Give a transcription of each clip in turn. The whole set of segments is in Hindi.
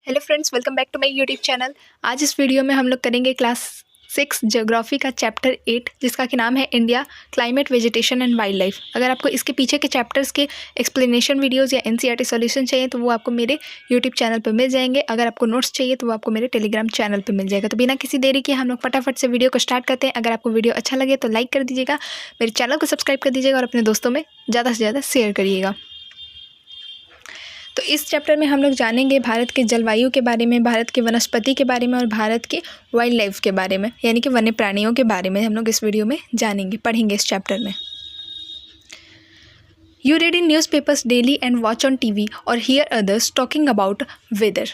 Hello friends, welcome back to my YouTube channel. आज इस वीडियो में हम लोग करेंगे क्लास 6 ज्योग्राफी का चैप्टर 8 जिसका कि नाम है India climate vegetation and wild life. अगर आपको इसके पीछे के चैप्टर्स के एक्सप्लेनेशन वीडियोस या एनसीईआरटी सॉल्यूशन चाहिए तो वो आपको मेरे यूट्यूब चैनल पर मिल जाएंगे। अगर आपको नोट्स चाहिए तो वो आपको मेरे टेलीग्राम चैनल पर मिल जाएगा। तो बिना किसी देरी के हम लोग फटाफट से वीडियो को स्टार्ट करते हैं। अगर आपको वीडियो अच्छा लगे तो लाइक कर दीजिएगा, मेरे चैनल को सब्सक्राइब कर दीजिएगा और अपने दोस्तों में ज़्यादा से ज़्यादा शेयर करिएगा। तो इस चैप्टर में हम लोग जानेंगे भारत के जलवायु के बारे में, भारत के वनस्पति के बारे में और भारत के वाइल्ड लाइफ के बारे में, यानी कि वन्य प्राणियों के बारे में हम लोग इस वीडियो में जानेंगे, पढ़ेंगे इस चैप्टर में। You read in newspapers daily and watch on TV और hear others talking about weather.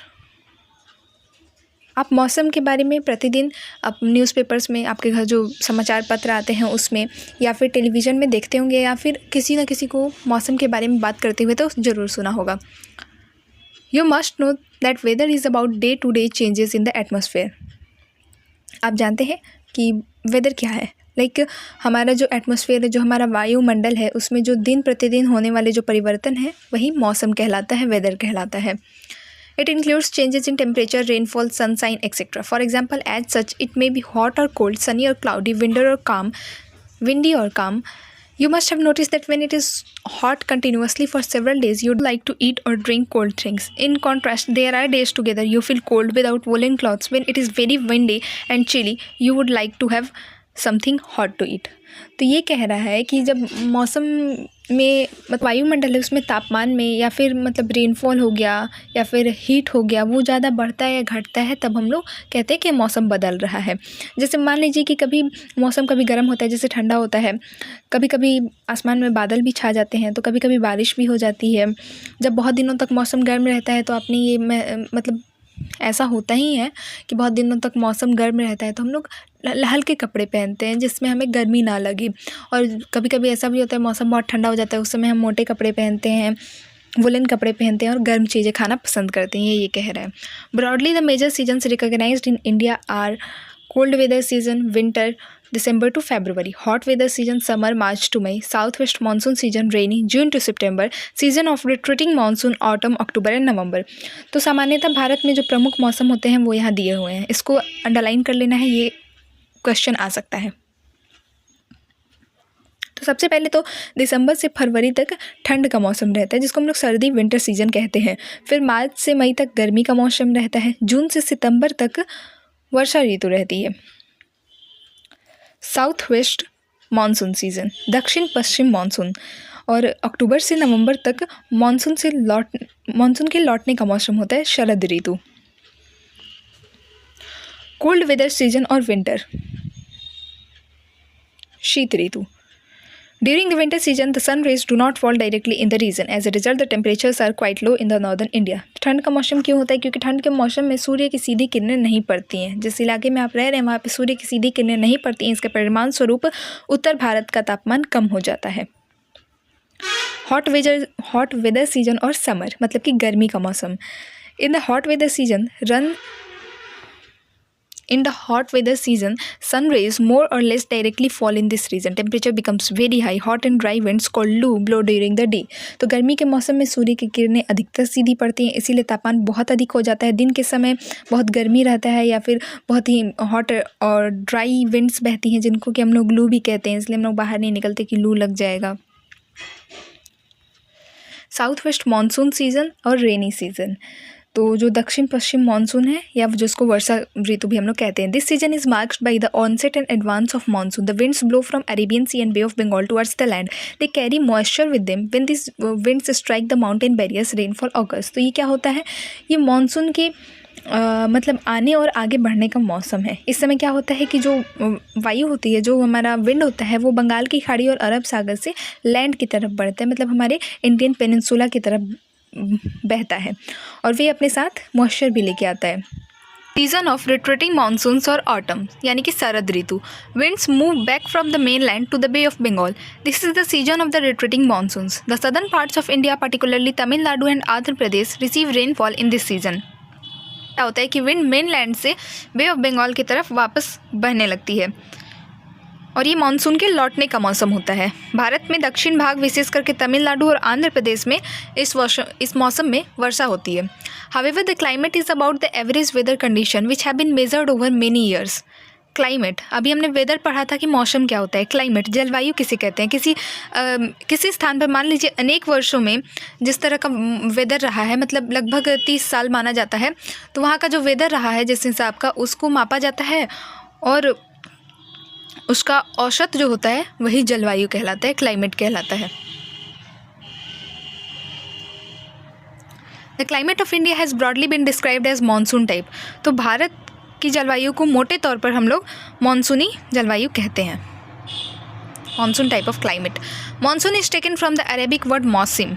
आप मौसम के बारे में प्रतिदिन आप न्यूज़पेपर्स में, आपके घर जो समाचार पत्र आते हैं उसमें, या फिर टेलीविज़न में देखते होंगे, या फिर किसी न किसी को मौसम के बारे में बात करते हुए तो ज़रूर सुना होगा। You must know that weather is about day to day changes in the atmosphere. आप जानते हैं कि वेदर क्या है। हमारा जो एटमॉस्फेयर है, जो हमारा वायुमंडल है, उसमें जो दिन प्रतिदिन होने वाले जो परिवर्तन है वही मौसम कहलाता है, वेदर कहलाता है। It includes changes in temperature, rainfall, sunshine, etc. For example, as such, it may be hot or cold, sunny or cloudy, windy or calm. You must have noticed that when it is hot continuously for several days, you'd like to eat or drink cold drinks. In contrast, there are days together you feel cold without woolen clothes. When it is very windy and chilly, you would like to have something hot to eat. तो ये कह रहा है कि जब मौसम में वायुमंडल है उसमें तापमान में, या फिर रेनफॉल हो गया या फिर हीट हो गया, वो ज़्यादा बढ़ता है या घटता है, तब हम लोग कहते हैं कि मौसम बदल रहा है। जैसे मान लीजिए कि कभी मौसम कभी गर्म होता है, जैसे ठंडा होता है, कभी कभी आसमान में बादल भी छा जाते हैं, तो कभी कभी बारिश भी हो जाती है। जब बहुत दिनों तक मौसम गर्म रहता है तो आपने ये ऐसा होता ही है कि बहुत दिनों तक मौसम गर्म रहता है तो हम लोग हल्के कपड़े पहनते हैं जिसमें हमें गर्मी ना लगे। और कभी कभी ऐसा भी होता है मौसम बहुत ठंडा हो जाता है, उस समय हम मोटे कपड़े पहनते हैं, वुलन कपड़े पहनते हैं और गर्म चीज़ें खाना पसंद करते हैं। ये कह रहा है। Broadly the major seasons recognised in India are cold weather season winter December to February, hot weather season summer March to May, southwest monsoon season rainy June to September, season of retreating monsoon autumn October and November। तो सामान्यतः भारत में जो प्रमुख मौसम होते हैं वो यहाँ दिए हुए हैं, इसको अंडरलाइन कर लेना है, ये क्वेश्चन आ सकता है। तो सबसे पहले तो दिसंबर से फरवरी तक ठंड का मौसम रहता है जिसको हम लोग सर्दी विंटर सीजन कहते हैं। फिर मार्च से मई तक गर्मी का मौसम रहता है। जून से सितंबर तक वर्षा ऋतु रहती है। साउथ वेस्ट मानसून सीज़न, दक्षिण पश्चिम मानसून, और अक्टूबर से नवंबर तक मानसून के लौटने का मौसम होता है, शरद ऋतु। कोल्ड वेदर सीजन और विंटर, शीत ऋतु। During the winter season, the sun rays do not fall directly in the region. As a result, the temperatures are quite low in the northern India. ठंड का मौसम क्यों होता है? क्योंकि ठंड के मौसम में सूर्य की सीधी किरणें नहीं पड़ती हैं। जिस इलाके में आप रह रहे हैं वहाँ पे सूर्य की सीधी किरणें नहीं पड़ती हैं। इसके परिणाम स्वरूप उत्तर भारत का तापमान कम हो जाता है। हॉट वेदर सीजन और समर, मतलब कि गर्मी का मौसम। In the hot weather season, sun rays more or less directly fall in this region. Temperature becomes very high. Hot and dry winds called loo blow during the day. तो गर्मी के मौसम में सूर्य की किरणें अधिकतर सीधी पड़ती हैं, इसीलिए तापमान बहुत अधिक हो जाता है। दिन के समय बहुत गर्मी रहता है या फिर बहुत ही हॉट और ड्राई विंड्स बहती हैं जिनको कि हम लोग लू भी कहते हैं, इसलिए हम लोग बाहर नहीं निकलते कि लू लग जाएगा। साउथ वेस्ट मानसून सीज़न और रेनी सीज़न, तो जो दक्षिण पश्चिम मानसून है या जिसको वर्षा ऋतु भी हम लोग कहते हैं। This season is marked by the onset and advance of monsoon. The winds blow from Arabian Sea and Bay of Bengal towards the land. They carry moisture with them. When this winds strike the mountain barriers rainfall occurs. तो ये क्या होता है? ये मानसून के आने और आगे बढ़ने का मौसम है। इस समय क्या होता है कि जो वायु होती है, जो हमारा विंड होता है, वो बंगाल की खाड़ी और अरब सागर से लैंड की तरफ बढ़ता है, मतलब हमारे इंडियन पेनिनसुला की तरफ बहता है, और वे अपने साथ मॉइस्चर भी लेके आता है। सीजन ऑफ रिट्रीटिंग मानसून्स और ऑटम, यानी कि शरद ऋतु। Winds move back from the mainland to the Bay of Bengal. This is the season of the retreating monsoons. The southern parts of India, particularly Tamil Nadu and Andhra Pradesh, receive rainfall in this season. क्या होता है कि विंड मेन लैंड से बे ऑफ बंगाल की तरफ वापस बहने लगती है और ये मानसून के लौटने का मौसम होता है। भारत में दक्षिण भाग विशेष करके तमिलनाडु और आंध्र प्रदेश में इस मौसम में वर्षा होती है। However the climate is about the average weather condition which have been measured over many years. Climate, अभी हमने वेदर पढ़ा था कि मौसम क्या होता है। क्लाइमेट, जलवायु किसे कहते हैं। किसी स्थान पर मान लीजिए अनेक वर्षों में जिस तरह का वेदर रहा है, मतलब लगभग 30 साल माना जाता है, तो वहाँ का जो वेदर रहा है जिस हिसाब का, उसको मापा जाता है और उसका औसत जो होता है वही जलवायु कहलाता है, क्लाइमेट कहलाता है। The climate of India has broadly been described as monsoon type. तो भारत की जलवायु को मोटे तौर पर हम लोग मानसूनी जलवायु कहते हैं, monsoon type of climate. Monsoon is taken from the Arabic word mausim.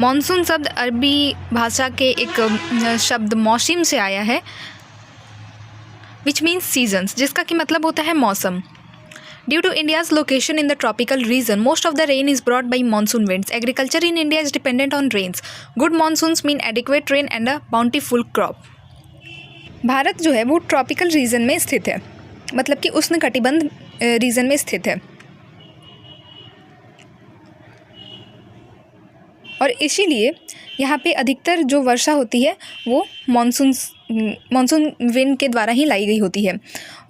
Monsoon शब्द अरबी भाषा के एक शब्द मौसिम से आया है, विच मीन्स सीजन्स, जिसका कि मतलब होता है मौसम। Due to India's location in the tropical region, most of the rain is brought by monsoon winds. Agriculture in India is dependent on rains. Good monsoons mean adequate rain and a bountiful crop. Bharat जो है वो ट्रॉपिकल रीजन में स्थित है, मतलब कि उष्णकटिबंध रीजन में स्थित है, और इसीलिए यहाँ पे अधिकतर जो वर्षा होती है वो मानसून विंड के द्वारा ही लाई गई होती है।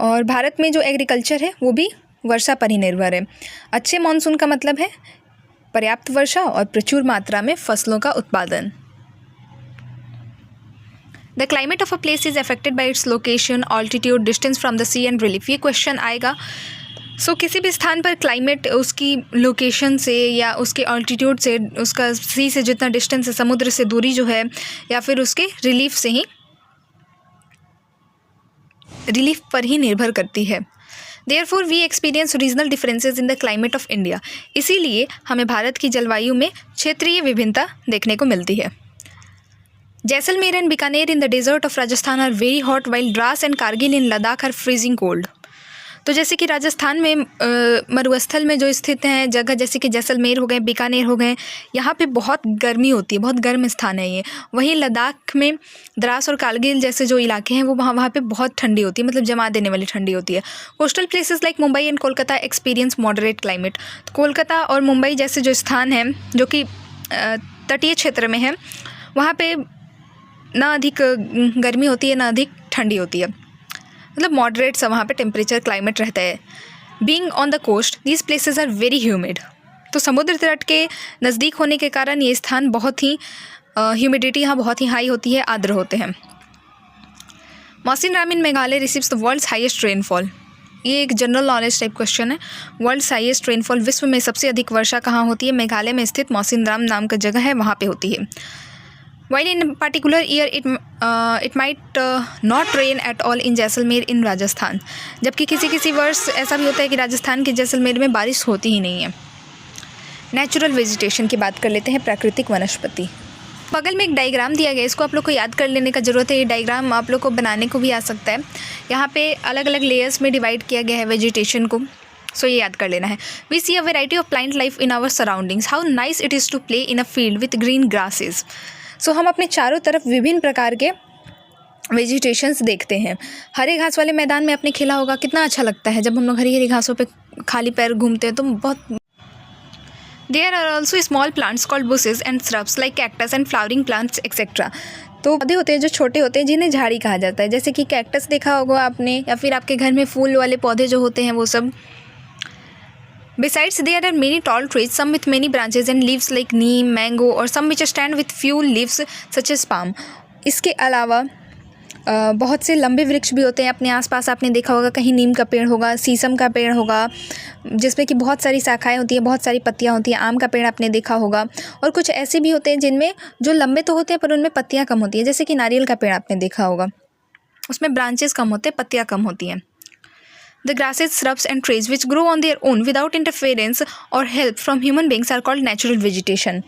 और भारत में जो एग्रीकल्चर है वो भी वर्षा पर ही निर्भर है। अच्छे मानसून का मतलब है पर्याप्त वर्षा और प्रचुर मात्रा में फसलों का उत्पादन। The climate of a place is affected by its location, altitude, distance from the sea and relief. ये क्वेश्चन आएगा। किसी भी स्थान पर क्लाइमेट उसकी लोकेशन से या उसके ऑल्टीट्यूड से, उसका सी से जितना डिस्टेंस है, समुद्र से दूरी जो है, या फिर उसके रिलीफ से ही, रिलीफ पर ही निर्भर करती है। Therefore, we experience regional differences in the climate of India. इसीलिए हमें भारत की जलवायु में क्षेत्रीय विभिन्नता देखने को मिलती है। Jaisalmer and Bikaner in the desert of Rajasthan are very hot, while Dras and Kargil in Ladakh are freezing cold. तो जैसे कि राजस्थान में मरुस्थल में जो स्थित हैं जगह, जैसे कि जैसलमेर हो गए, बीकानेर हो गए, यहाँ पे बहुत गर्मी होती है, बहुत गर्म स्थान है ये। वहीं लद्दाख में द्रास और कारगिल जैसे जो इलाके हैं वो वहाँ पे बहुत ठंडी होती है, मतलब जमा देने वाली ठंडी होती है। Coastal places like Mumbai and Kolkata experience moderate climate. तो कोलकाता और मुंबई जैसे जो स्थान हैं जो कि तटीय क्षेत्र में है, वहाँ पे ना अधिक गर्मी होती है ना अधिक ठंडी होती है, मतलब मॉडरेट सा वहाँ पे टेम्परेचर क्लाइमेट रहता है। Being on the coast these places are very humid. तो समुद्र तट के नज़दीक होने के कारण ये स्थान बहुत ही ह्यूमिडिटी यहाँ बहुत ही हाई होती है, आर्द्र होते हैं। Mawsynram in Meghalaya receives the world's highest rainfall. ये एक जनरल नॉलेज टाइप क्वेश्चन है। वर्ल्ड्स हाईएस्ट रेनफॉल, विश्व में सबसे अधिक वर्षा कहाँ होती है? मेघालय में स्थित मौसिनराम नाम का जगह है, वहाँ पे होती है। While in a particular year it might not rain at all in Jaisalmer in Rajasthan. जबकि किसी वर्ष ऐसा भी होता है कि राजस्थान के जैसलमेर में बारिश होती ही नहीं है। नेचुरल वेजिटेशन की बात कर लेते हैं, प्राकृतिक वनस्पति। बगल में एक डायग्राम दिया गया, इसको आप लोग को याद कर लेने का ज़रूरत है। ये डायग्राम आप लोग को बनाने को भी आ सकता है। यहाँ पे अलग अलग लेयर्स में डिवाइड किया गया है वेजिटेशन को, ये याद कर लेना है। We see a variety of plant life in our surroundings, how nice it is to play in a field with green grasses. हम अपने चारों तरफ विभिन्न प्रकार के वेजिटेशंस देखते हैं। हरे घास वाले मैदान में आपने खेला होगा, कितना अच्छा लगता है जब हम लोग हरी हरी घासों पे खाली पैर घूमते हैं, तो बहुत। There are also small plants called bushes and shrubs like cactus and flowering plants etcetera. तो पौधे होते हैं जो छोटे होते हैं जिन्हें झाड़ी कहा जाता है, जैसे कि कैक्टस देखा होगा आपने, या फिर आपके घर में फूल वाले पौधे जो होते हैं वो सब। Besides, there are many tall trees, some with many branches and leaves like neem, mango, or some which stand with few leaves such as palm. इसके अलावा बहुत से लंबे वृक्ष भी होते हैं अपने आसपास। आपने देखा होगा कहीं नीम का पेड़ होगा, शीशम का पेड़ होगा जिसमें कि बहुत सारी शाखाएं होती हैं, बहुत सारी पत्तियां होती हैं। आम का पेड़ आपने देखा होगा। और कुछ ऐसे भी होते हैं जिनमें जो लंबे तो होते हैं पर उनमें पत्तियाँ कम होती हैं, जैसे कि नारियल का पेड़ आपने देखा होगा, उसमें ब्रांचेस कम होते हैं, पत्तियाँ कम होती हैं। The grasses, shrubs and trees which grow on their own without interference or help from human beings are called natural vegetation.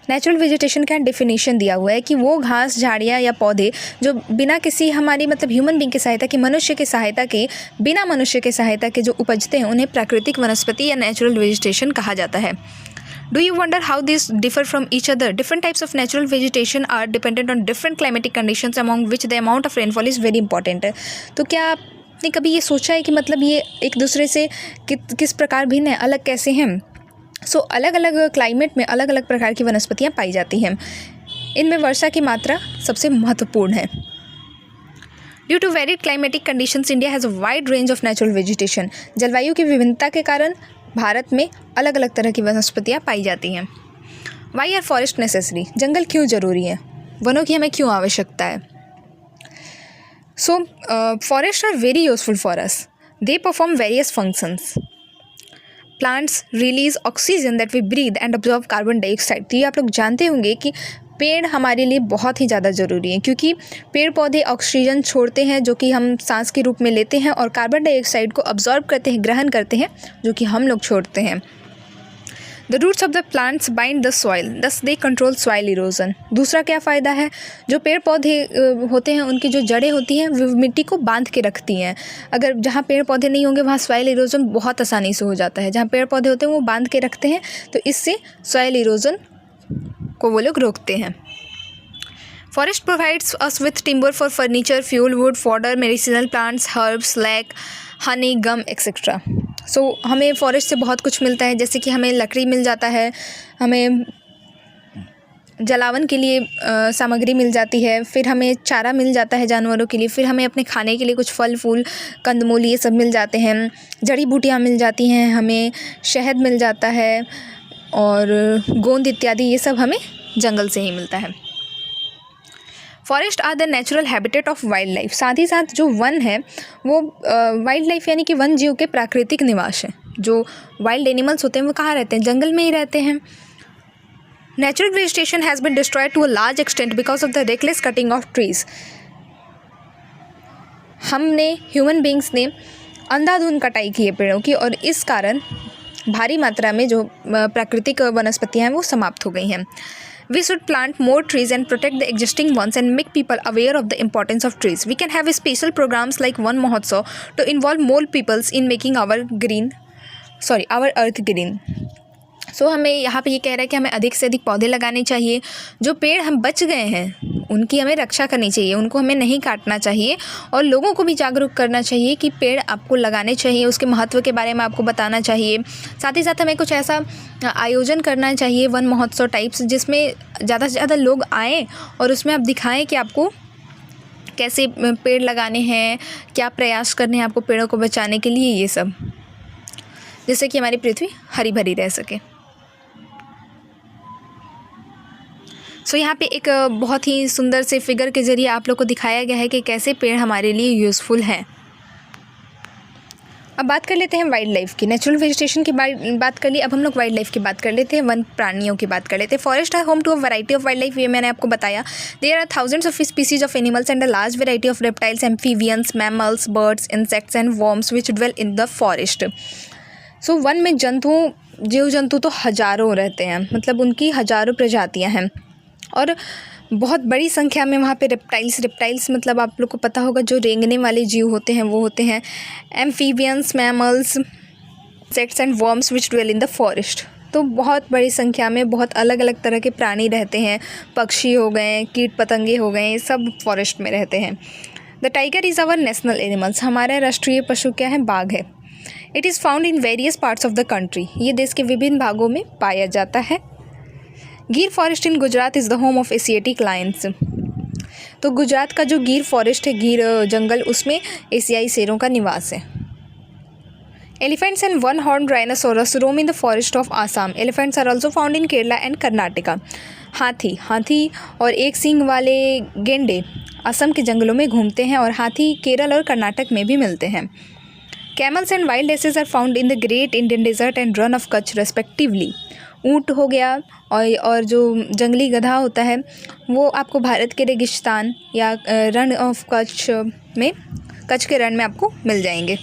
Natural vegetation का डेफिनेशन दिया हुआ है कि वो घास, झाड़ियाँ या पौधे जो बिना किसी हमारी मतलब ह्यूमन बींग की सहायता के, मनुष्य की सहायता के, बिना मनुष्य के सहायता के जो उपजते हैं उन्हें प्राकृतिक वनस्पति या नेचुरल वेजिटेशन कहा जाता है। Do you wonder how these differ from each other? Different types of natural vegetation are dependent on different climatic conditions among which the amount of rainfall is very important. तो क्या आपने कभी ये सोचा है कि मतलब ये एक दूसरे से किस प्रकार भिन्न है, अलग कैसे हैं? सो अलग अलग क्लाइमेट में अलग अलग प्रकार की वनस्पतियाँ पाई जाती हैं। इनमें वर्षा की मात्रा सबसे महत्वपूर्ण है। Due to varied climatic conditions India has a wide range of natural vegetation. जलवायु की विभिन्नता के कारण भारत में अलग अलग तरह की वनस्पतियाँ पाई जाती हैं। Why are forest necessary? जंगल क्यों ज़रूरी है? वनों की हमें क्यों आवश्यकता है? So forest are very useful for us. They perform various functions. Plants release oxygen that we breathe and observe carbon dioxide. तो ये आप लोग जानते होंगे कि पेड़ हमारे लिए बहुत ही ज़्यादा ज़रूरी है, क्योंकि पेड़ पौधे ऑक्सीजन छोड़ते हैं जो कि हम सांस के रूप में लेते हैं, और कार्बन डाइऑक्साइड को अब्जॉर्ब करते हैं, ग्रहण करते हैं, जो कि हम लोग छोड़ते हैं। The roots of the plants bind the soil, thus they control soil erosion. दूसरा क्या फ़ायदा है? जो पेड़ पौधे होते हैं उनकी जो जड़ें होती हैं वो मिट्टी को बांध के रखती हैं। अगर जहाँ पेड़ पौधे नहीं होंगे वहाँ सॉइल इरोजन बहुत आसानी से हो जाता है। जहाँ पेड़ पौधे होते हैं वो बांध के रखते हैं, तो इससे सॉइल इरोजन को वो लोग रोकते हैं। Forest provides us with timber for furniture, fuel, wood, fodder, medicinal plants, herbs, lac, honey, gum etcetera. So हमें फॉरेस्ट से बहुत कुछ मिलता है, जैसे कि हमें लकड़ी मिल जाता है, हमें जलावन के लिए सामग्री मिल जाती है, फिर हमें चारा मिल जाता है जानवरों के लिए, फिर हमें अपने खाने के लिए कुछ फल फूल, कंदमूल ये सब मिल जाते हैं, जड़ी बूटियाँ मिल जाती हैं, हमें शहद मिल जाता है, और गोंद इत्यादि ये सब हमें जंगल से ही मिलता है। Forest are the natural habitat of wild life. साथ ही साथ जो वन है वो वाइल्ड लाइफ यानी कि वन जीव के प्राकृतिक निवास हैं। जो वाइल्ड एनिमल्स होते हैं वो कहाँ रहते हैं? जंगल में ही रहते हैं। Natural vegetation has been destroyed to a large extent because of the reckless cutting of trees. हमने ह्यूमन बींग्स ने अंधाधुंध कटाई की है पेड़ों की, और इस कारण भारी मात्रा में जो प्राकृतिक वनस्पतियाँ हैं वो समाप्त हो गई हैं। We should plant more trees and protect the existing ones and make people aware of the importance of trees. We can have special programs like Van Mahotsav to involve more peoples in making our earth green. सो हमें यहाँ पे ये कह रहा है कि हमें अधिक से अधिक पौधे लगाने चाहिए। जो पेड़ हम बच गए हैं उनकी हमें रक्षा करनी चाहिए, उनको हमें नहीं काटना चाहिए, और लोगों को भी जागरूक करना चाहिए कि पेड़ आपको लगाने चाहिए, उसके महत्व के बारे में आपको बताना चाहिए। साथ ही साथ हमें कुछ ऐसा आयोजन करना चाहिए वन महोत्सव टाइप्स, जिसमें ज़्यादा से ज़्यादा लोग आएँ और उसमें आप दिखाएँ कि आपको कैसे पेड़ लगाने हैं, क्या प्रयास करने हैं आपको पेड़ों को बचाने के लिए, ये सब, जिससे कि हमारी पृथ्वी हरी भरी रह सके। सो यहाँ पे एक बहुत ही सुंदर से फिगर के ज़रिए आप लोग को दिखाया गया है कि कैसे पेड़ हमारे लिए यूज़फुल हैं। अब बात कर लेते हैं वाइल्ड लाइफ की। नेचुरल वेजिटेशन की बात कर ली, अब हम लोग वाइल्ड लाइफ की बात कर लेते हैं, वन प्राणियों की बात कर लेते हैं। Forest are home to a variety of wild life, ये मैंने आपको बताया। There are thousands of species of animals and a large variety of reptiles, amphibians, mammals, birds, insects and worms which dwell in the forest. So वन में जीव जंतु तो हज़ारों रहते हैं, मतलब उनकी हज़ारों प्रजातियाँ हैं, और बहुत बड़ी संख्या में वहाँ पे रेप्टाइल्स मतलब आप लोग को पता होगा जो रेंगने वाले जीव होते हैं वो होते हैं amphibians, mammals, insects and worms which dwell in the forest. तो बहुत बड़ी संख्या में बहुत अलग अलग तरह के प्राणी रहते हैं, पक्षी हो गए, कीट पतंगे हो गए, सब फॉरेस्ट में रहते हैं। The tiger is our national animals, हमारा राष्ट्रीय पशु क्या है? बाघ है। It is found in various parts of the country, ये देश के विभिन्न भागों में पाया जाता है। गिर forest in Gujarat is the home of Asiatic Lions. तो गुजरात का जो गिर फॉरेस्ट है, गिर जंगल, उसमें एशियाई शेरों का निवास है। Elephants and one horn rhinoceros roam in the forest of Assam. Elephants are also found in Kerala and Karnataka. हाथी और एक सींग वाले गेंडे असम के जंगलों में घूमते हैं, और हाथी केरल और कर्नाटक में भी मिलते हैं। Camels and wild asses are found in the Great Indian Desert and Rann of Kutch respectively. ऊँट हो गया और जो जंगली गधा होता है वो आपको भारत के रेगिस्तान या रण ऑफ कच्छ के रण में आपको मिल जाएंगे,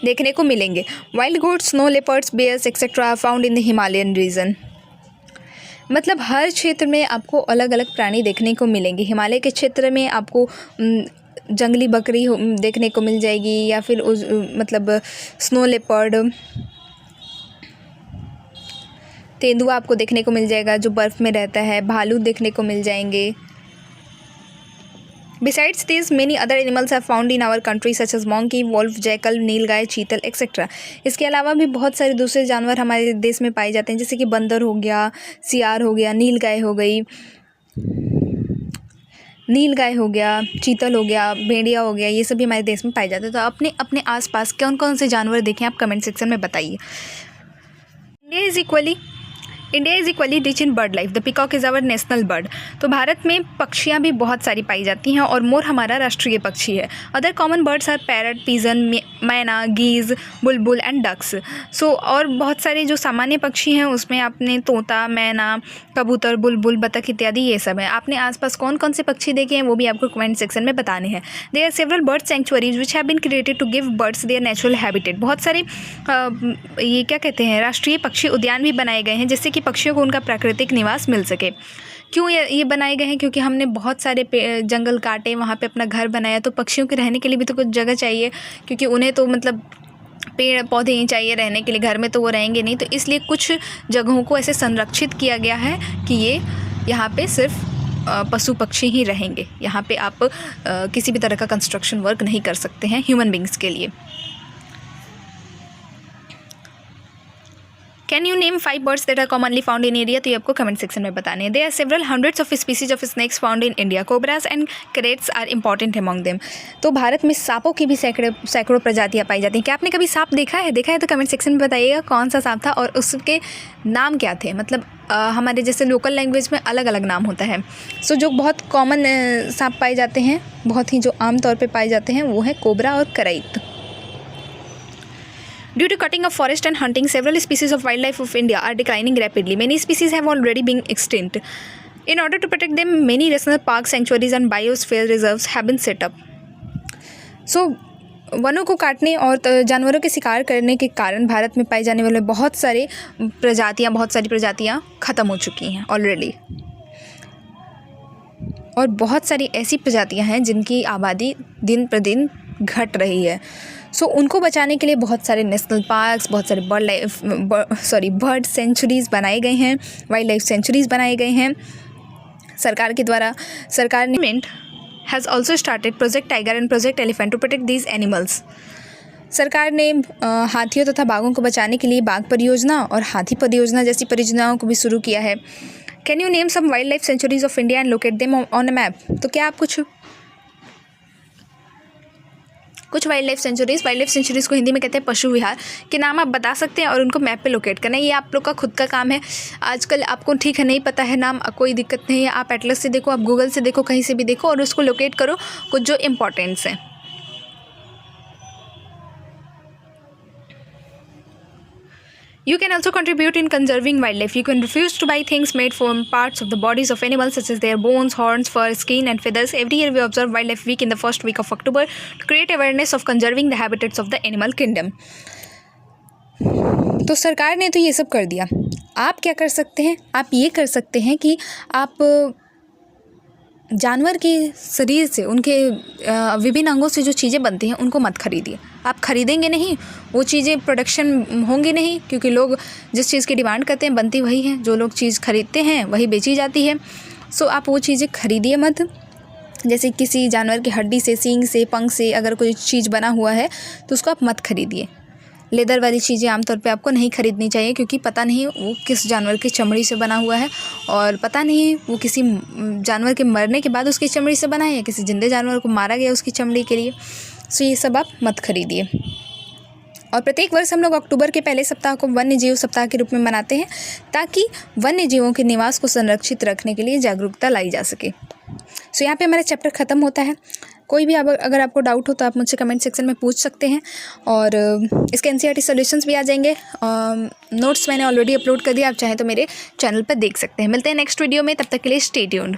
देखने को मिलेंगे। Wild goats, snow leopards, bears etcetera are found in the Himalayan region. मतलब हर क्षेत्र में आपको अलग अलग प्राणी देखने को मिलेंगे। हिमालय के क्षेत्र में आपको जंगली बकरी देखने को मिल जाएगी, या फिर मतलब स्नो लेपर्ड, तेंदुआ आपको देखने को मिल जाएगा जो बर्फ़ में रहता है, भालू देखने को मिल जाएंगे। Besides these, many other animals are found in our country such as monkey, wolf, jackal, नीलगाय, चीतल etc. इसके अलावा भी बहुत सारे दूसरे जानवर हमारे देश में पाए जाते हैं, जैसे कि बंदर हो गया, सियार हो गया, नीलगाय हो गई, चीतल हो गया, भेड़िया हो गया, ये सभी हमारे देश में पाए जाते हैं। तो अपने अपने आसपास कौन कौन से जानवर देखें आप कमेंट सेक्शन में बताइए। India is equally rich in bird life. The peacock is our national bird. तो भारत में पक्षियाँ भी बहुत सारी पाई जाती हैं और मोर हमारा राष्ट्रीय पक्षी है। Other common birds are parrot, pigeon, myna, geese, bulbul and ducks. So और बहुत सारे जो सामान्य पक्षी हैं उसमें आपने तोता, मैना, कबूतर, बुलबुल, बतख इत्यादि ये सब है। आपने आसपास कौन कौन से पक्षी देखे हैं वो भी आपको कमेंट सेक्शन में बताने हैं। There are several bird sanctuaries which have been created to give birds their natural habitat. बहुत सारे ये क्या कहते हैं, राष्ट्रीय पक्षी उद्यान भी बनाए गए हैं जिससे कि पक्षियों को उनका प्राकृतिक निवास मिल सके। क्यों ये बनाए गए हैं? क्योंकि हमने बहुत सारे जंगल काटे, वहाँ पे अपना घर बनाया, तो पक्षियों के रहने के लिए भी तो कुछ जगह चाहिए, क्योंकि उन्हें तो मतलब पेड़ पौधे ही चाहिए रहने के लिए, घर में तो वो रहेंगे नहीं। तो इसलिए कुछ जगहों को ऐसे संरक्षित किया गया है कि ये यहाँ पे सिर्फ पशु पक्षी ही रहेंगे। यहाँ पे आप किसी भी तरह का कंस्ट्रक्शन वर्क नहीं कर सकते हैं ह्यूमन बींग्स के लिए। Can you name 5 birds that are commonly found in India? तो ये आपको कमेंट सेक्शन में बताने हैं। There are several hundreds of species of snakes found in India. Cobras and kraits are important among them. तो भारत में सांपों की भी सैकड़ों प्रजातियाँ पाई जाती हैं। क्या आपने कभी सांप देखा है? तो कमेंट सेक्शन में बताइएगा कौन सा सांप था और उसके नाम क्या थे। मतलब हमारे जैसे लोकल लैंग्वेज में अलग अलग नाम होता है। सो जो बहुत कॉमन सांप पाए जाते हैं, बहुत ही जो आम तौर पर पाए जाते हैं, वो है कोबरा और करैत। Due to cutting of forest and hunting, several species of wildlife of India are declining rapidly. Many species have already been extinct. In order to protect them, many national parks, sanctuaries and biosphere reserves have been set up. So, वनों को काटने और जानवरों के शिकार करने के कारण भारत में पाई जाने वाले बहुत सारी प्रजातियाँ ख़त्म हो चुकी हैं ऑलरेडी। और बहुत सारी ऐसी प्रजातियाँ हैं जिनकी आबादी दिन प्रतिदिन घट रही है। सो उनको बचाने के लिए बहुत सारे नेशनल पार्क्स, बहुत सारे बर्ड सेंचुरीज़ बनाए गए हैं, वाइल्ड लाइफ सेंचुरीज़ बनाए गए हैं सरकार के द्वारा। सरकार ने has also started Project Tiger and Project Elephant to protect these animals. सरकार ने हाथियों तथा बाघों को बचाने के लिए बाघ परियोजना और हाथी परियोजना जैसी परियोजनाओं को भी शुरू किया है। Can you name some wild life sanctuaries of India and locate them on a map? तो क्या आप कुछ वाइल्ड लाइफ सेंचुरीज़ को हिंदी में कहते हैं पशु विहार के नाम आप बता सकते हैं और उनको मैप पे लोकेट करना है। ये आप लोग का खुद का काम है। आजकल आपको ठीक है नहीं पता है नाम, कोई दिक्कत नहीं है, आप एटलस से देखो, आप गूगल से देखो, कहीं से भी देखो और उसको लोकेट करो कुछ जो इम्पोर्टेंट्स हैं। You can also contribute in conserving wildlife. You can refuse to buy things made from parts of the bodies of animals such as their bones, horns, fur, skin and feathers. Every year we observe Wildlife Week in the first week of October to create awareness of conserving the habitats of the animal kingdom. तो सरकार ने तो ये सब कर दिया। आप क्या कर सकते हैं? आप ये कर सकते हैं कि आप जानवर के शरीर से, उनके विभिन्न अंगों से जो चीज़ें बनती हैं उनको मत खरीदिए। आप खरीदेंगे नहीं, वो चीज़ें प्रोडक्शन होंगी नहीं, क्योंकि लोग जिस चीज़ की डिमांड करते हैं बनती वही है, जो लोग चीज़ खरीदते हैं वही बेची जाती है। सो आप वो चीज़ें खरीदिए मत। जैसे किसी जानवर की हड्डी से, सींग से, पंख से अगर कोई चीज़ बना हुआ है तो उसको आप मत खरीदिए। लेदर वाली चीज़ें आमतौर पे आपको नहीं खरीदनी चाहिए, क्योंकि पता नहीं वो किस जानवर की चमड़ी से बना हुआ है और पता नहीं वो किसी जानवर के मरने के बाद उसकी चमड़ी से बना है या किसी जिंदे जानवर को मारा गया उसकी चमड़ी के लिए। सो ये सब आप मत खरीदिए। और प्रत्येक वर्ष हम लोग अक्टूबर के पहले सप्ताह को वन्य जीव सप्ताह के रूप में मनाते हैं, ताकि वन्य जीवों के निवास को संरक्षित रखने के लिए जागरूकता लाई जा सके। सो यहाँ पे हमारा चैप्टर ख़त्म होता है। कोई भी अगर आपको डाउट हो तो आप मुझसे कमेंट सेक्शन में पूछ सकते हैं और इसके एनसीईआरटी सॉल्यूशंस भी आ जाएंगे। नोट्स मैंने ऑलरेडी अपलोड कर दिया, आप चाहें तो मेरे चैनल पर देख सकते हैं। मिलते हैं नेक्स्ट वीडियो में, तब तक के लिए स्टे ट्यून्ड।